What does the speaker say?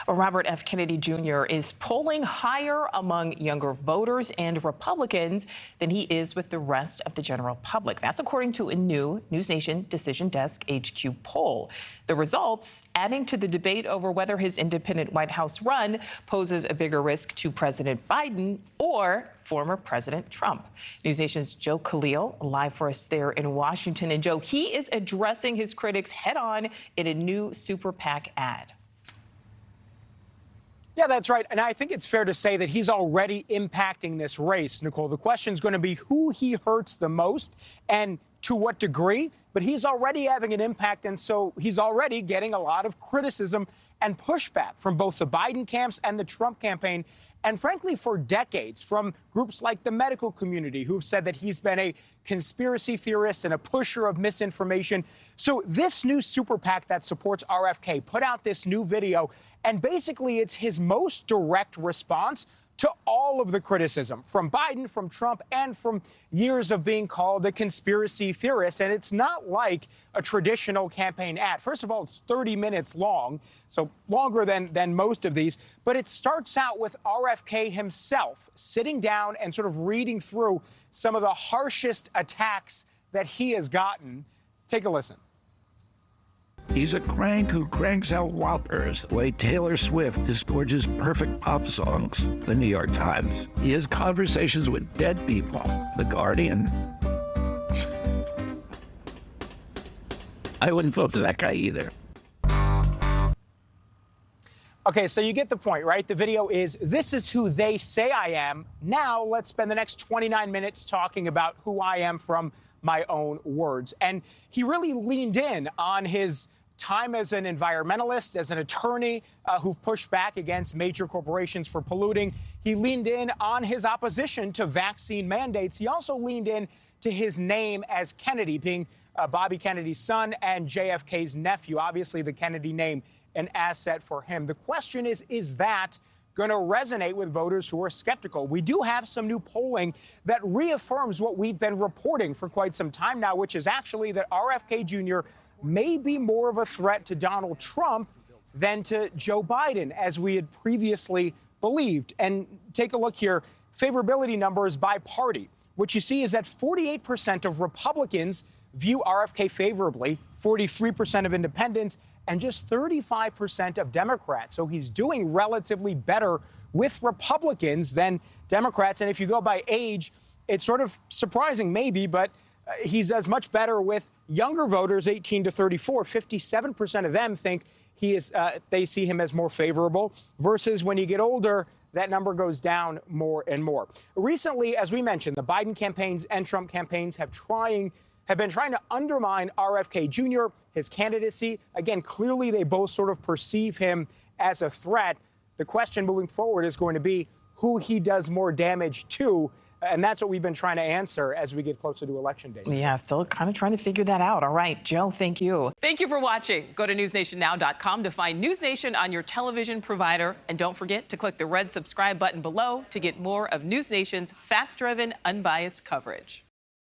Well, Robert F. Kennedy Jr. is polling higher among younger voters and Republicans than he is with the rest of the general public. That's according to a new NewsNation Decision Desk HQ poll. The results adding to the debate over whether his independent White House run poses a bigger risk to President Biden or former President Trump. NewsNation's Joe Connell live for us there in Washington. And Joe, he is addressing his critics head on in a new Super PAC ad. Yeah, that's right. And I think it's fair to say that he's already impacting this race, Nichole. The question is going to be who he hurts the most and to what degree. But he's already having an impact. And so he's already getting a lot of criticism and pushback from both the Biden camps and the Trump campaign. And frankly, for decades, from groups like the medical community who've said that he's been a conspiracy theorist and a pusher of misinformation. So this new super PAC that supports RFK put out this new video, and basically it's his most direct response to all of the criticism from Biden, from Trump, and from years of being called a conspiracy theorist. And it's not like a traditional campaign ad. First of all, it's 30 minutes long, so longer than most of these. But it starts out with RFK himself sitting down and sort of reading through some of the harshest attacks that he has gotten. Take a listen. He's a crank who cranks out whoppers the way Taylor Swift disgorges perfect pop songs. The New York Times. He has conversations with dead people. The Guardian. I wouldn't vote for that guy either. Okay, so you get the point, right? The video is, this is who they say I am. Now let's spend the next 29 minutes talking about who I am from my own words. And he really leaned in on his time as an environmentalist, as an attorney who pushed back against major corporations for polluting. He leaned in on his opposition to vaccine mandates. He also leaned in to his name as Kennedy, being Bobby Kennedy's son and JFK's nephew. Obviously, the Kennedy name, an asset for him. The question is that going to resonate with voters who are skeptical? We do have some new polling that reaffirms what we've been reporting for quite some time now, which is actually that RFK Jr. may be more of a threat to Donald Trump than to Joe Biden, as we had previously believed. And take a look here, favorability numbers by party. What you see is that 48% of Republicans view RFK favorably, 43% of independents, and just 35% of Democrats. So he's doing relatively better with Republicans than Democrats. And if you go by age, it's sort of surprising maybe, but he's as much better with younger voters, 18 to 34. 57% of them think they see him as more favorable, versus when you get older, that number goes down more and more. Recently, as we mentioned, the Biden campaigns and Trump campaigns have been trying to undermine RFK Jr., his candidacy. Again, clearly they both sort of perceive him as a threat. The question moving forward is going to be who he does more damage to. And that's what we've been trying to answer as we get closer to Election Day. Yeah, still kind of trying to figure that out. All right, Joe, thank you. Thank you for watching. Go to newsnationnow.com to find News Nation on your television provider. And don't forget to click the red subscribe button below to get more of News Nation's fact-driven, unbiased coverage.